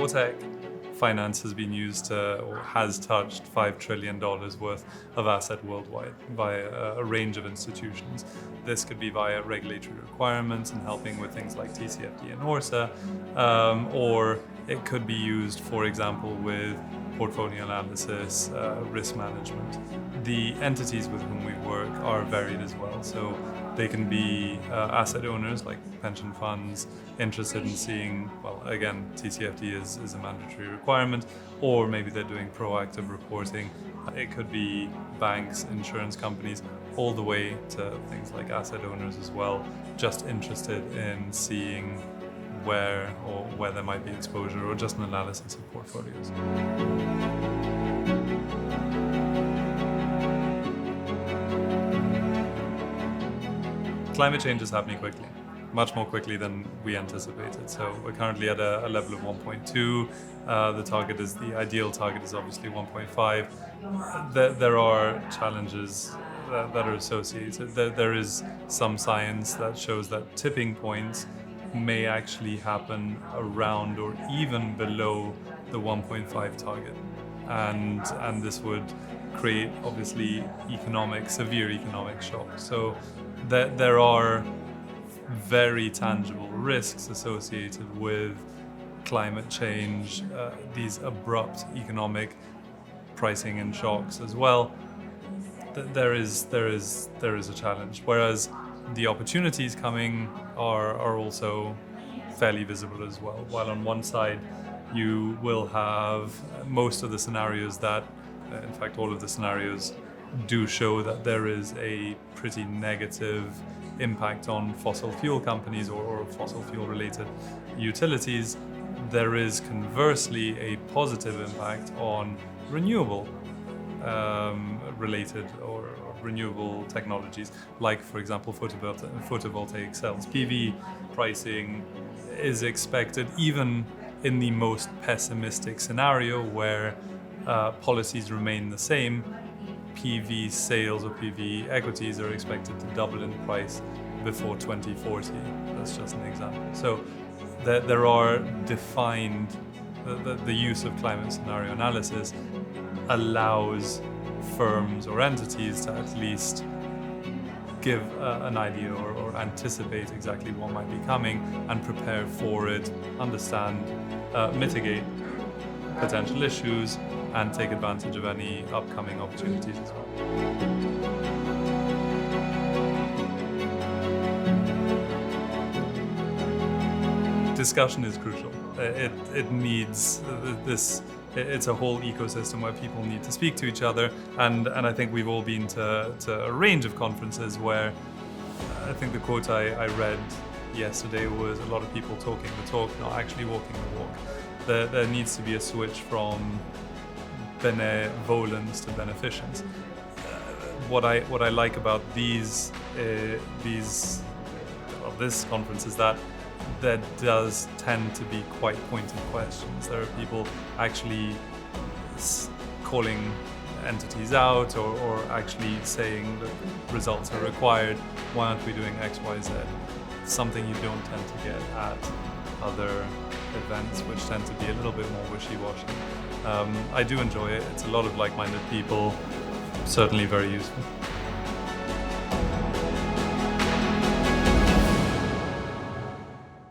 Ortec finance has been used to, or has touched $5 trillion worth of asset worldwide via a range of institutions. This could be via regulatory requirements and helping with things like TCFD and ORSA, or it could be used, for example, with portfolio analysis, risk management. The entities with whom we work are varied as well. So they can be asset owners like pension funds interested in seeing, well, again, TCFD is a mandatory requirement, or maybe they're doing proactive reporting. It could be banks, insurance companies, all the way to things like asset owners as well, just interested in seeing where there might be exposure or just an analysis of portfolios. Climate change is happening quickly, much more quickly than we anticipated. So we're currently at a level of 1.2. The ideal target is obviously 1.5. There are challenges that are associated. There is some science that shows that tipping points may actually happen around or even below the 1.5 target. And this would create, obviously, severe economic shock. So there are very tangible risks associated with climate change, these abrupt economic pricing and shocks as well. There is a challenge. Whereas the opportunities coming are also fairly visible as well. While on one side you will have most of the scenarios that, in fact all of the scenarios do show that there is a pretty negative impact on fossil fuel companies or fossil fuel related utilities, there is conversely a positive impact on renewable related or renewable technologies, like, for example, photovoltaic cells. PV pricing is expected, even in the most pessimistic scenario where policies remain the same, PV sales or PV equities are expected to double in price before 2040. That's just an example. So there are defined, the use of climate scenario analysis allows firms or entities to at least give an idea or anticipate exactly what might be coming and prepare for it, understand, mitigate potential issues, and take advantage of any upcoming opportunities as well. Discussion is crucial. It needs this. It's a whole ecosystem where people need to speak to each other, and I think we've all been to a range of conferences where I think the quote I read yesterday was a lot of people talking the talk, not actually walking the walk. There needs to be a switch from benevolence to beneficence. What I like about this conference is that there does tend to be quite pointed questions. There are people actually calling entities out or actually saying that results are required. Why aren't we doing X, Y, Z? Something you don't tend to get at other events, which tend to be a little bit more wishy-washy. I do enjoy it. It's a lot of like-minded people, certainly very useful.